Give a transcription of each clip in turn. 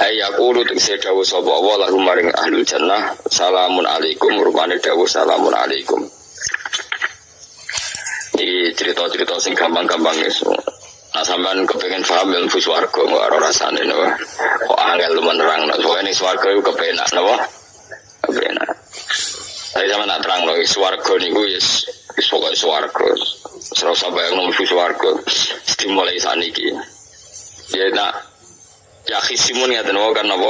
Ayaqulu tegese dawuh sapa Allah lahum maring ahlul jannah salamun alaikum rupane dawuh salamun alaikum. Iki cerita-cerita sing gampang-gampang iso. Nah sampean kepengin paham ilmu swarga kok ora rasane napa. Kok angel menerangno soalé swarga iku kepenak napa? Kepenak. Saya sama nak terang lho swarga niku wis pokoke swarga. Serasa bayang nang swarga dimulai saniki. Ya nak ya khisimun ya tenawa kan apa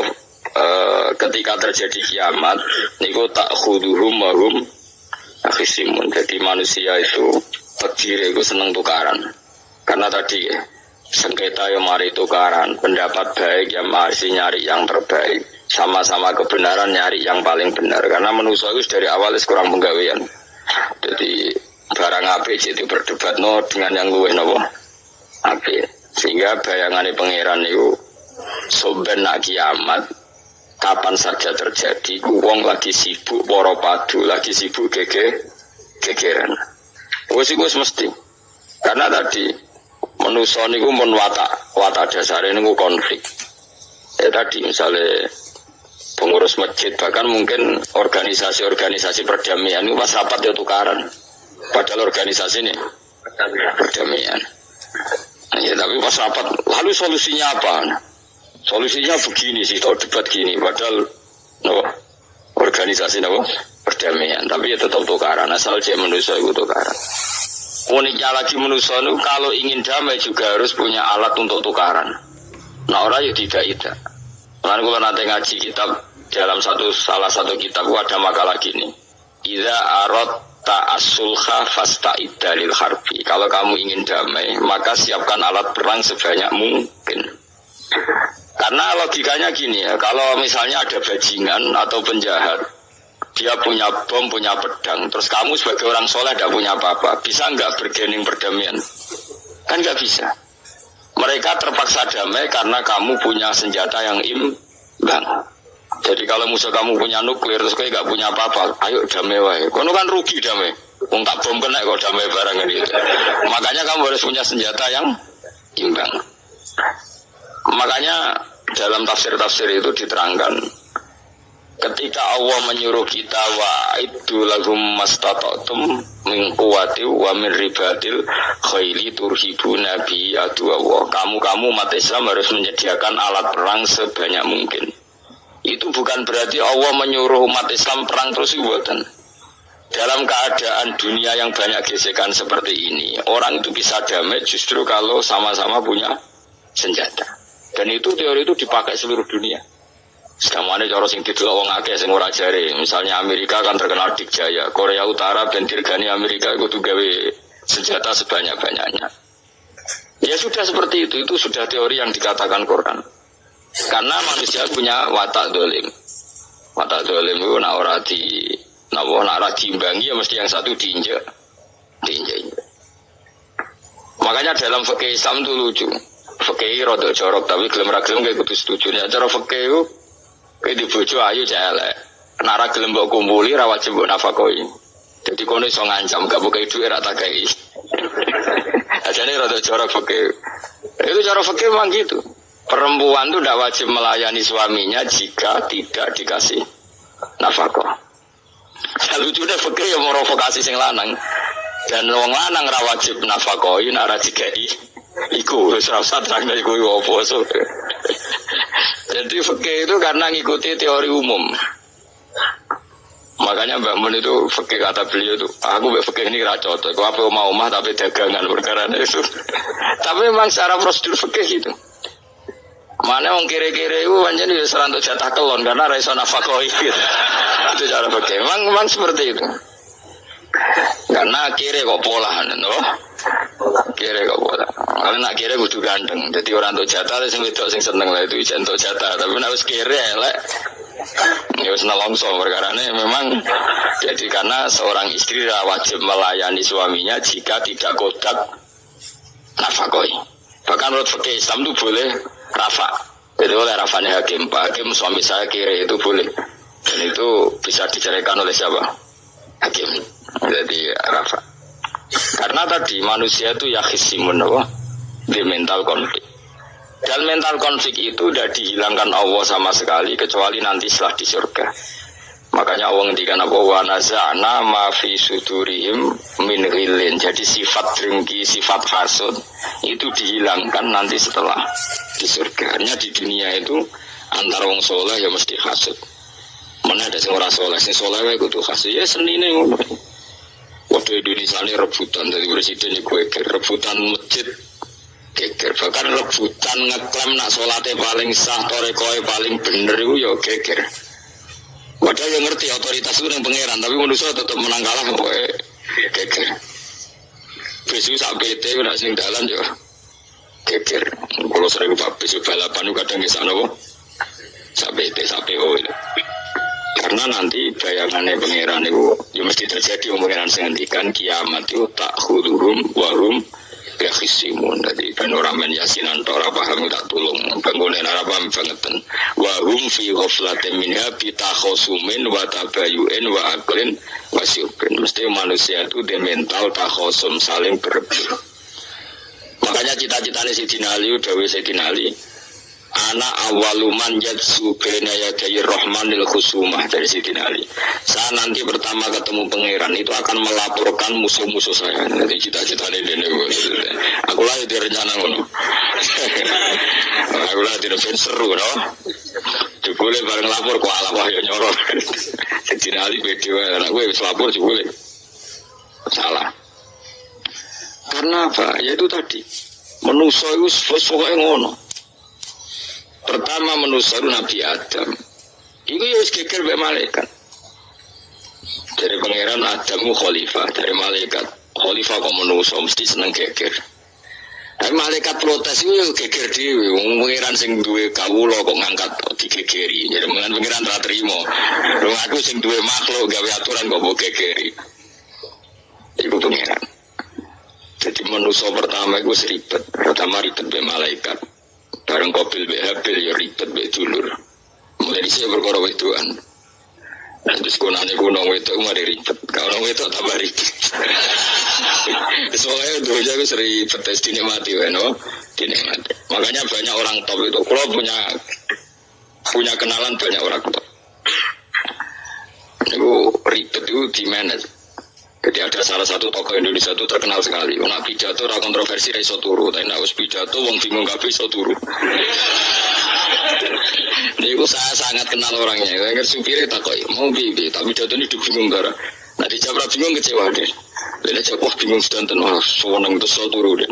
ketika terjadi kiamat niku tak khuduhum mahum khisimun. Jadi manusia itu terdiri itu seneng tukaran. Karena tadi sengketa yang mari tukaran, pendapat baik yang masih nyari yang terbaik, sama-sama kebenaran nyari yang paling benar. Karena manusia itu dari awal kurang penggawean. Jadi barang apik jadi berdebat no dengan yang luwih napa apik. Sehingga bayangannya pangeran itu soben nak kiamat kapan saja terjadi wong lagi sibuk para padu lagi sibuk gegeran wis mesti karena tadi manusia niku mun watak dasare niku konflik tadi misalnya pengurus masjid bahkan mungkin organisasi perdamaian itu pas rapat ya tukaran padahal organisasi ini perdamaian ya tapi pas rapat lalu solusinya apa? Solusinya begini sih, kalau debat gini, padahal organisasi perdamaian, tapi ya tetap tukaran, asal dia manusia itu tukaran. Uniknya lagi manusia itu kalau ingin damai juga harus punya alat untuk tukaran. Nah orang ya tidak. Lalu kalau nanti ngaji kitab dalam salah satu kitab ada makalah gini, Idza aradta as-sulha fasta'idda lil harbi. Kalau kamu ingin damai, maka siapkan alat perang sebanyak mungkin. Karena logikanya gini ya, kalau misalnya ada bajingan atau penjahat, dia punya bom, punya pedang, terus kamu sebagai orang soleh tidak punya apa-apa, bisa nggak bergening perdamaian? Kan nggak bisa. Mereka terpaksa damai karena kamu punya senjata yang imbang. Jadi kalau musuh kamu punya nuklir, terus kayak nggak punya apa-apa, ayo damai wae. Kono kan rugi damai. Wong tak bom kena kok damai barang ini. Makanya kamu harus punya senjata yang imbang. Makanya dalam tafsir-tafsir itu diterangkan ketika Allah menyuruh kita wa'iddu lahum mastata'tum min quwwati wa min ribatil khaili turhibuna bi aduwwa. Kamu umat Islam harus menyediakan alat perang sebanyak mungkin. Itu bukan berarti Allah menyuruh umat Islam perang terus buatan. Dalam keadaan dunia yang banyak gesekan seperti ini, orang itu bisa damai justru kalau sama-sama punya senjata. Dan itu teori itu dipakai seluruh dunia. Sekamane cara sing didelok wong akeh sing ora jare. Misalnya Amerika kan terkenal dikjaya, Korea Utara ben dirgani Amerika kudu gawe senjata sebanyak-banyaknya. Ya sudah seperti itu sudah teori yang dikatakan Quran. Karena manusia punya watak dolim. Watak dolim itu nak ora diimbangi ya mesti yang satu diinjak. Makanya dalam fikih Islam itu lucu. Fikih rodok jorok tapi gelem ra gelem kayak kudu setuju. Ya cara fikih itu kayak di bojo ayu celek. Nara gelem mbok kumpuli ra wajib mbok nafakoi. Jadi kono iso ngancam gak buka duit ra tak kei. Ajane rodok jorok fikih. Itu cara fikih memang gitu. Perempuan itu tidak wajib melayani suaminya jika tidak dikasih nafkah. Lucunya fikih yang merovokasi sing lanang dan wong lanang ra wajib nafkahi nek ora dikai iku wis ora usah terang iku opo so. Jadi fikih itu karena ngikuti teori umum. Makanya Mbak Mun itu fikih kata beliau itu aku mbak fikih ini ra cocok. Aku apa omah tapi dagangan perkara itu. Tapi memang secara prosedur fikih gitu. Mana wong kire-kire itu pancen wis ora entuk jatah kelon karena ra iso nafkahi. Itu cara fikih. Memang seperti itu. Karena kire kok polahan to. Kire kok pola. Kalau nak kire kudu ganteng. Jadi orang entuk jatah sing wedok sing seneng lah itu iso entuk jatah. Tapi nek wis kire elek ya wis nelongso perkarane memang jadi karena seorang istri wajib melayani suaminya jika tidak kodak nafkahi. Bahkan menurut fikih Islam itu boleh rafa. Jadi oleh rafanya hakim, Pak Hakim suami saya kiri itu boleh. Dan itu bisa diceraikan oleh siapa? Hakim. Jadi rafa. Karena tadi manusia itu yakhisimun di mental konflik. Dan mental konflik itu tidak dihilangkan Allah sama sekali kecuali nanti setelah di surga. Makanya Allah ngendikan apa, wa naza'na ma fi sudurihim min ghillin. Jadi sifat dengki, sifat hasud itu dihilangkan nanti setelah di surga. Hanya di dunia itu antara wong soleh ya mesti hasud. Mana ada sing ora soleh, sing soleh wae kudu hasud. Ya senine ngono. Waktu Indonesia ini rebutan dari presiden iku rebutan masjid geger. Bahkan rebutan ngeklaim nak salate paling sah, torekoe paling bener iku ya geger. Padahal yang ngerti otoritas itu yang pangeran, tapi manusia tetap menang kalah pokoknya geger. Besok sampai itu nak sing dalan yo geger. Kalau sering besok balapan juga kadang kisah nopo sampai itu sampai karena nanti bayangannya pangeran itu ya mesti terjadi pangeran sengantikan kiamat itu tak hudurum warum yakhisimun. Jadi panoramen yasinan tora paham tak tulung bangunan arabam bangetan wahum fi ghaflatin minha bitakhosumin wa tabayu'in wa aklin wa syubin. Mesti manusia itu dia mental takhosum saling berebut. Makanya cita-citanya Sayyidina Ali dawe Sayyidina Ali anak awaluman yadsu bena yadayi rahmanil khusumah dari Sayyidina Ali. Saya nanti pertama ketemu pangeran itu akan melaporkan musuh-musuh saya. Nanti cita-citanya ini aku lah di rencana ngono. Aku lah di rencana seru no. Boleh bareng lapor ku ala wah ya nyoror. Sayyidina Ali video anak gue wis lapor boleh. Salah. Karena apa? Ya itu tadi. Manusia itu pokoknya ngono. Pertama manusia Nabi Adam. Itu ya geger be malaikat. Dari pangeran Adamu khalifah, dari malaikat khalifah kok manusia mesti seneng geger. Tapi malaikat protes itu ya geger dhewe. Wong pangeran sing duwe kawula kok ngangkat digegeri. Jadi pangeran ra trimo. Wong aku sing duwe makhluk gawe aturan kok mbok gegeri. Iku pangeran. Jadi manusia pertama itu ribet. Pertama ribet be malaikat. Bareng Qabil be Habil ya ribet be dulur. Mulai dhisik perkara wedokan. Nah terus konane kuno wedok mari ribet. Kalau wedok tambah ribet. Soalnya doja wis ribet tes dinikmati wae no. Dinikmati. Makanya banyak orang top itu. Kalau punya kenalan banyak orang top. Itu ribet itu di manage. Jadi ada salah satu tokoh Indonesia itu terkenal sekali. Nak pidato ra kontroversi ra iso turu, tapi nek wis pidato wong bingung kabeh iso turu. Niku saya sangat kenal orangnya. Saya supire takoki, "Mau piye?" Tapi pidato ini bingung gara. Nah dijawab bingung kecewa deh. Lha jawab bingung sedanten wah seneng terus iso turu deh.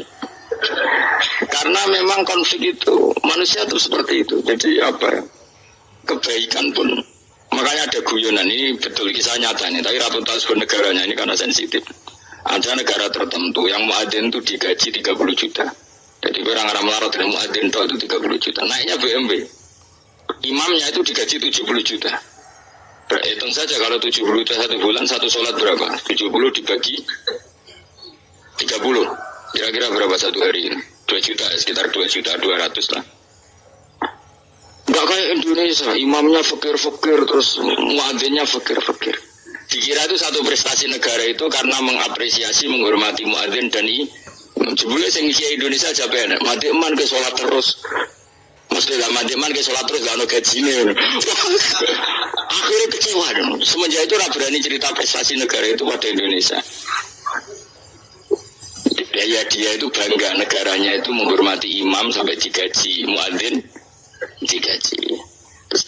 Karena memang konflik itu manusia itu seperti itu. Jadi apa? Kebaikan pun makanya ada guyonan ini betul kisah nyata ini, tapi ratu tahu negaranya ini karena sensitif. Ada negara tertentu yang muadzin itu digaji 30 juta. Jadi orang Arab melarat dengan muadzin itu 30 juta. Naiknya BMW. Imamnya itu digaji 70 juta. Berhitung saja kalau 70 juta satu bulan satu sholat berapa? 70 dibagi 30. Kira-kira berapa satu hari ini? 2 juta, sekitar 2 juta 200 lah. Enggak kayak Indonesia, imamnya fakir-fakir, terus muadzinnya fakir-fakir. Dikira itu satu prestasi negara itu karena mengapresiasi, menghormati muadzin dan jebule sing iki Indonesia aja penak, matiman ke sholat terus. Mesti lah matiman ke sholat terus gak ono gajine. Akhirnya kecewa dong. Semenjak itu ora berani cerita prestasi negara itu pada Indonesia. Ya dia itu bangga negaranya itu menghormati imam sampai digaji, muadzin digaji. Terus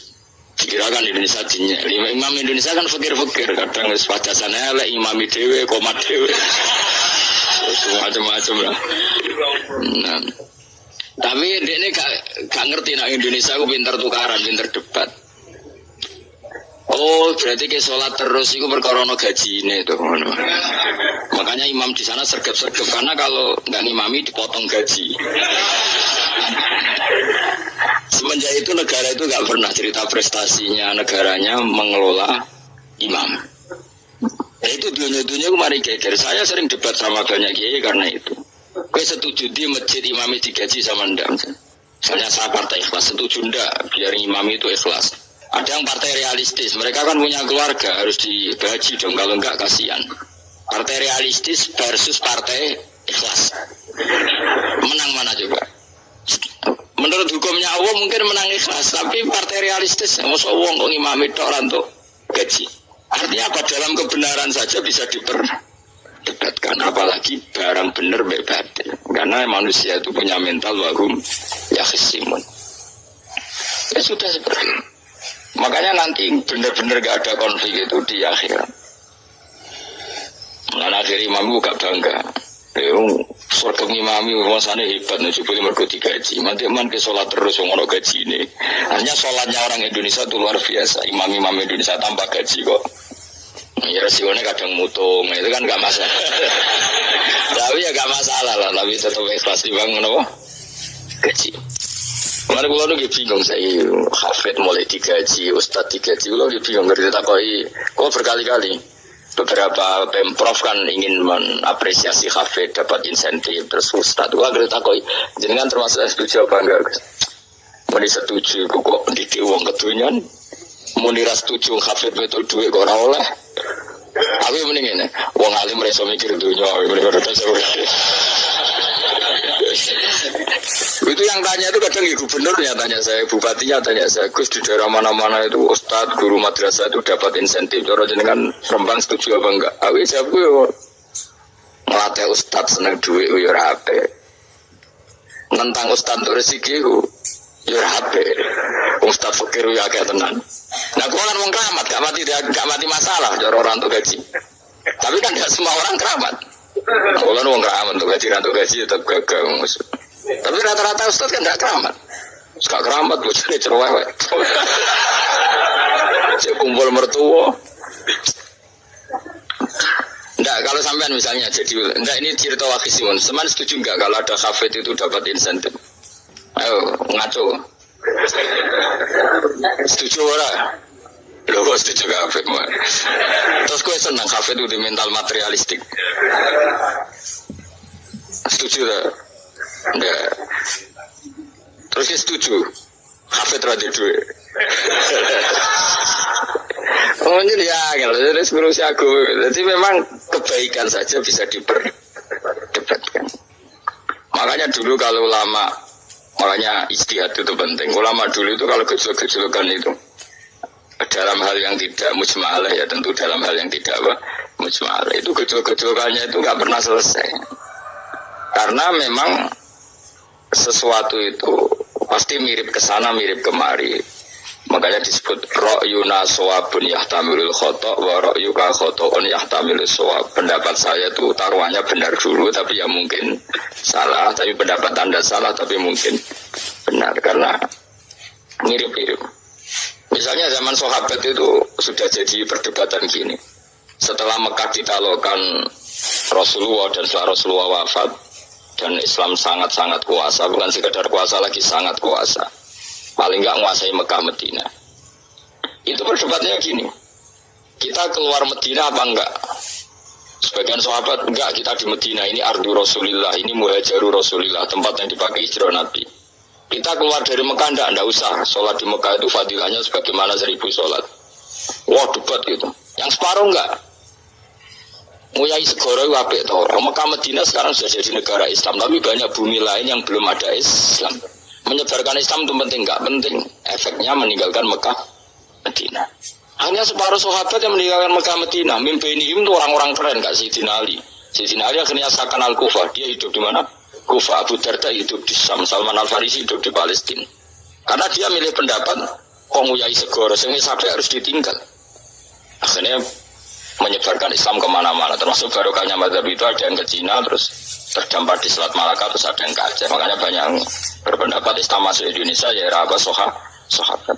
dikirakan Indonesia jinnya. Imam Indonesia kan fakir-fakir, kadang wis padasane lek imam dhewe komat dhewe. Macam-macam lah. Nah. Tapi ini gak ngerti nak Indonesia aku pintar tukaran, pintar debat. Oh, berarti ke sholat terus itu perkara gajine itu. Makanya imam di sana sergap-sergap karena kalau nggak ngimami dipotong gaji. Semenjak itu negara itu nggak pernah cerita prestasinya negaranya mengelola imam. Ya itu dunia-dunia kemarin geger. Saya sering debat sama banyak kiai karena itu. Gue setuju di masjid imami digaji sama ndak. Misalnya saya partai ikhlas setuju ndak biar imam itu ikhlas. Ada yang partai realistis, mereka kan punya keluarga harus digaji dong, kalau enggak kasihan. Partai realistis versus partai ikhlas. Menang mana coba? Menurut hukumnya Allah mungkin menang ikhlas, tapi partai realistis, masa wong kok ngimami tok ora entuk gaji. Artinya apa? Dalam kebenaran saja bisa diperdebatkan, apalagi barang bener mbek batil. Karena manusia itu punya mental wahum yakhsimun. Ya sudah seperti itu. Makanya nanti benar-benar gak ada konflik itu di akhirat. Nah, akhir imam gak bangga. Surga imami masane hebat nih, coba mergo digaji. Man ke sholat terus ngono gaji ini. Hanya sholatnya orang Indonesia itu luar biasa. Imam-imam Indonesia tanpa gaji kok. Ya resikonya kadang mutung, itu kan gak masalah. Tapi ya gak masalah lah, tapi tetap ikhlas dibangun apa? Gaji. Kemarin gue lagi bingung, saya hafid mulai digaji, ustadz digaji, gue lagi bingung ngerti takoi. Kok berkali-kali beberapa pemprov kan ingin mengapresiasi hafid dapat insentif, terus ustadz gue ngerti takoi. Jenengan termasuk setuju apa enggak? Muni setuju, kok didik uang ketunyan. Muni ras setuju hafid betul duit kok ora oleh. Tapi mending ini, uang alim reso mikir dunia, itu yang tanya itu kadang gubernurnya tanya saya, bupatinya tanya saya, Gus di daerah mana-mana itu ustadz, guru madrasah itu dapat insentif. Cara jenengan Rembang setuju apa enggak? Awi siapa yo ngelatih ustadz seneng duit yo rapi. Nentang ustadz tuh rezeki yo rapi. Ustadz fakir yo agak tenang. Nah, gua kan mau keramat, gak mati masalah, cara orang untuk gaji. Tapi kan tidak semua orang keramat. Gua kan mau keramat untuk gaji tetap gagal. Tapi rata-rata ustadz kan tidak keramat. Gak keramat, gue jadi cerewet. Cek kumpul mertua. Enggak, kalau sampean misalnya jadi, enggak ini cerita wakisimun. Seman setuju enggak kalau ada hafid itu dapat insentif? Ayo ngaco. Setuju ora? Loh, setuju hafid mah. Terus gue senang hafid itu di mental materialistik. Setuju tak? Enggak. Terus dia setuju hafid rada duit. Oh jadi ya, kalau jadi seluruh aku. Jadi memang kebaikan saja bisa diperdebatkan. Makanya dulu kalau ulama, makanya istihad itu penting. Ulama dulu itu kalau gejolak-gejolakan itu dalam hal yang tidak mujma'alah, ya tentu dalam hal yang tidak mujma'alah, itu gejolak-gejolakannya itu nggak pernah selesai. Karena memang sesuatu itu pasti mirip ke sana, mirip kemari. Makanya disebut ra'yuna shawabun yahtamilul khata' wa ra'yuka khata'un yahtamilus shawab. Pendapat saya itu taruhannya benar dulu tapi ya mungkin salah, tapi pendapat Anda salah tapi mungkin benar karena mirip-mirip. Misalnya zaman sahabat itu sudah jadi perdebatan gini. Setelah Mekah ditaklukkan Rasulullah dan setelah Rasulullah wafat dan Islam sangat-sangat kuasa, bukan sekedar kuasa lagi, sangat kuasa. Paling enggak menguasai Mekah Medina. Itu perdebatannya gini. Kita keluar Medina apa enggak? Sebagian sahabat enggak, kita di Medina, ini ardu Rasulillah, ini muhajaru Rasulillah, tempat yang dipakai hijrah Nabi. Kita keluar dari Mekah enggak usah. Sholat di Mekah itu fadilahnya sebagaimana 1000 sholat. Wah, debat gitu. Yang separuh enggak. Muyai segoro itu apik toh. Mekah Medina sekarang sudah jadi negara Islam, tapi banyak bumi lain yang belum ada Islam. Menyebarkan Islam itu penting, enggak penting. Efeknya meninggalkan Mekah Medina. Hanya separuh sahabat yang meninggalkan Mekah Medina. Mimpiinihim itu orang-orang keren, enggak Sayyidina Ali. Sayyidina Ali akhirnya sakan Al-Kufah. Dia hidup di mana? Kufah. Abu Darda hidup di Syam. Salman Al-Farisi hidup di Palestina. Karena dia milih pendapat Nguyai segoro, sehingga sampai harus ditinggal. Akhirnya menyebarkan Islam kemana-mana. Termasuk barokahnya mazhab itu ada yang ke Cina, terus terdampar di Selat Malaka, terus ada yang ke Aceh. Makanya banyak yang berpendapat Islam masuk Indonesia ya era apa sahabat.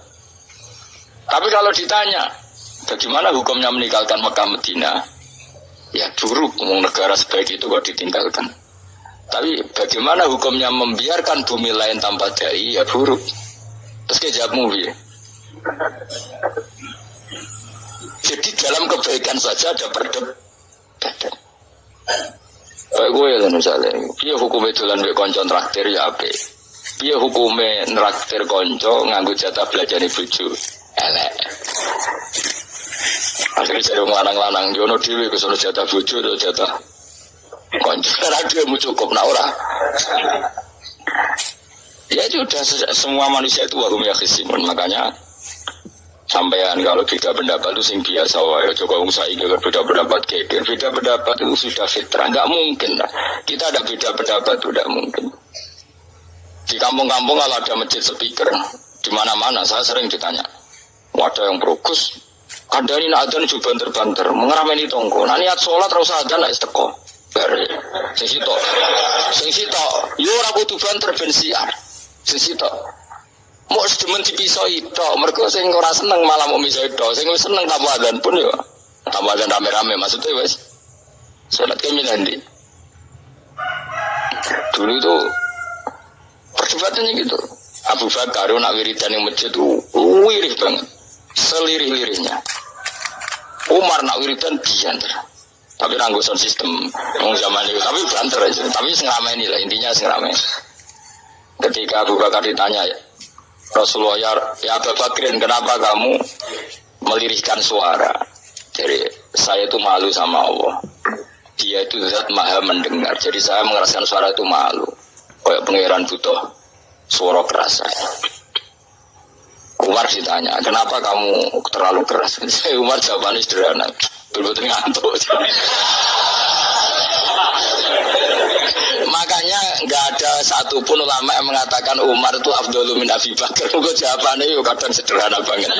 Tapi kalau ditanya bagaimana hukumnya meninggalkan Mekah Medina, ya buruk. Negara sebaik itu kok ditinggalkan. Tapi bagaimana hukumnya membiarkan bumi lain tanpa dai, ya buruk. Terus kejawabmu ya. Jadi dalam kebaikan saja ada perdebatan. Kayak gue ya misalnya, dia hukumnya jalan be konco traktir ya ape. Dia hukumnya traktir konco nganggo jatah belajar di buju, elek. Akhirnya saya ngelanang-lanang, jono dewi kesono jatah buju atau jatah konco. Karena dia mau cukup, nah ora. Ya itu udah semua manusia itu wahum ya khisimun. Makanya sampean kalau beda pendapat itu sing biasa wae. Coba wong saiki beda pendapat geger. Beda pendapat itu sudah fitrah. Enggak mungkin lah. Kita ada beda pendapat itu tidak mungkin. Di kampung-kampung kalau ada masjid speaker di mana-mana saya sering ditanya. Ada yang progus, ada ini adzan juga banter-banter, mengerameni tonggo. Nah niat sholat terus adzan nak isteko. Sing sitok, yo ora kudu banter ben siar. Sing sitok. Mau sedemen dipisoi tok, mergo sing ora seneng malah mau misoi tok. Sing wis seneng tambah adzan pun yo. Tambah adzan rame-rame maksudnya wis. Salat kemilan di. Dulu itu perdebatannya gitu. Abu Bakar nak wiridan yang masjid itu wirih banget. Selirih-lirihnya. Umar nak wiridan bianter. Tapi ranggusan sistem zaman itu. Tapi banter aja. Tapi sengamai lah intinya sengamai. Ketika Abu Bakar ditanya ya, Rasulullah ya Abu Bakrin kenapa kamu melirihkan suara? Jadi saya itu malu sama Allah. Dia itu zat maha mendengar. Jadi saya merasakan suara itu malu. Kayak pangeran butuh suara keras. Umar ditanya, kenapa kamu terlalu keras? Saya Umar jawabannya sederhana. Dulu ngantuk. Makanya nggak ada satupun ulama yang mengatakan Umar itu afdhalu min Abi Bakar. Kok jawabannya yo kadang sederhana banget.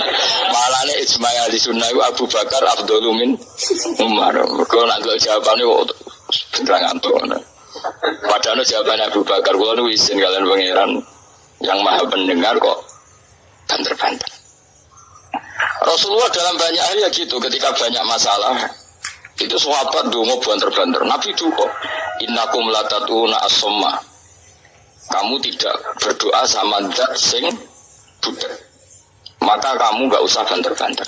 Malahnya ijma ahli sunnah itu Abu Bakar afdhalu min Umar. Kok nak jawabannya kok beneran ngantuk. Padahal jawabannya Abu Bakar, kalau nu izin kalian pangeran yang maha pendengar kok banter-banter. Rasulullah dalam banyak hal ya gitu, ketika banyak masalah itu sahabat dongo banter-banter. Nabi duka, innakum latatuna as-somma. Kamu tidak berdoa sama zat sing budak. Maka kamu enggak usah banter-banter.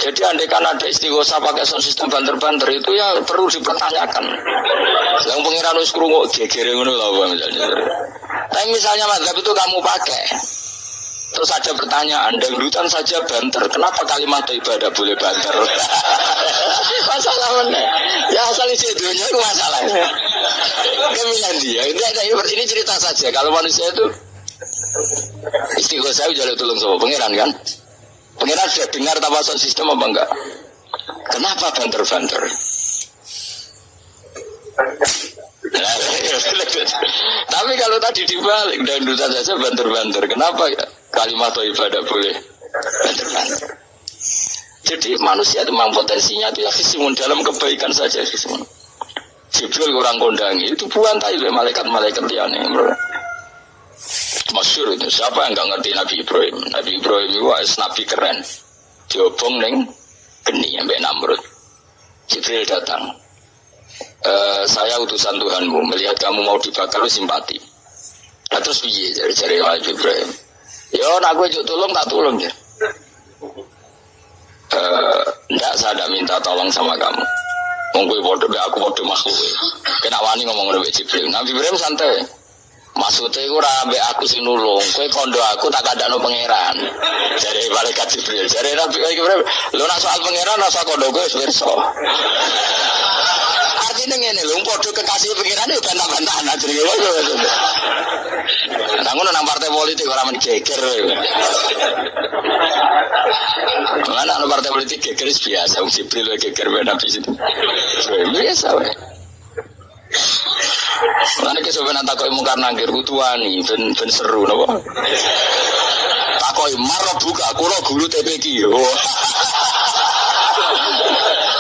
Jadi andaikan ada istighosa pakai sound system banter-banter itu ya perlu dipertanyakan. Yang pengiran wis krungu gegere ngono lho misalnya. Tapi misalnya mazhab itu kamu pakai. Terus ada pertanyaan, dangdutan saja banter. Kenapa kalimat ibadah boleh banter? Masalah mana? Ya asal isi dunia itu masalahnya. Kemilan dia. Ini cerita saja. Kalau manusia itu istighosa jalan tolong sama pengiran kan? Pengiran sudah dengar tawasan sistem apa enggak? Kenapa banter-banter? Tapi kalau tadi dibalik dangdutan saja banter-banter. Kenapa ya? Kalimat ibadah boleh banter-banter. Jadi manusia itu memang potensinya itu ya khisimun dalam kebaikan saja khisimun. Jibril orang kondangi itu buantai malaikat-malaikat yang masyhur itu. Siapa yang enggak ngerti Nabi Ibrahim? Nabi Ibrahim itu nabi keren. Diobong neng geni sampai Namrud. Jibril datang. Saya utusan Tuhanmu, melihat kamu mau dibakar simpati. Nah, terus piye cari Nabi Ibrahim? Yo, nak gue tolong tak tolong ya. Enggak, saya tidak minta tolong sama kamu. Monggo bodoh, aku bodoh makhluk. Kena wani ngomong dengan Jibril. Nabi Ibrahim santai. Maksudnya aku rabe aku sing nulung, kowe kondo aku tak kadakno pangeran. Jadi malaikat Jibril, jadi Nabi Ibrahim, lu nak soal pangeran rasa kondo kowe wis pirsa. Artinya ngene lho, padha kekasih pangeran yo bantah-bantahan jenenge kowe. Nang ngono nang partai politik ora men geger. Mana nang partai politik geger biasa, wong Jibril geger wae Nabi situ. Biasa wae. Karena kesobenan takoi mungkar nangkir kutuani ben seru napa? Takoi marah buka kulo guru TPQ.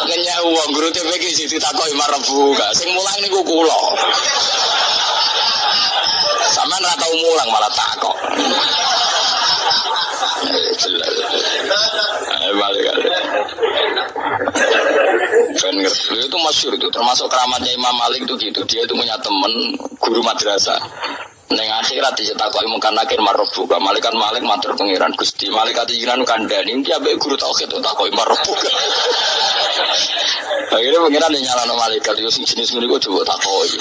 Ngenyek uang guru TPQ sih takoi marah buka. Sing mulang niku kulo. Sampeyan ra tau mulang malah takok. Jelas. Balik. Ben ngerti itu masyhur itu termasuk keramatnya Imam Malik itu gitu. Dia itu punya teman guru madrasah. Neng akhirat dicetakoki mungkin nakir marbuka. Malaikat Malik matur pangeran Gusti. Malaikat jinan kandhani iki ambek guru tauhid takoki marbuka. Akhirnya pangeran nyalano malaikat yo sing jenis niku coba takoki.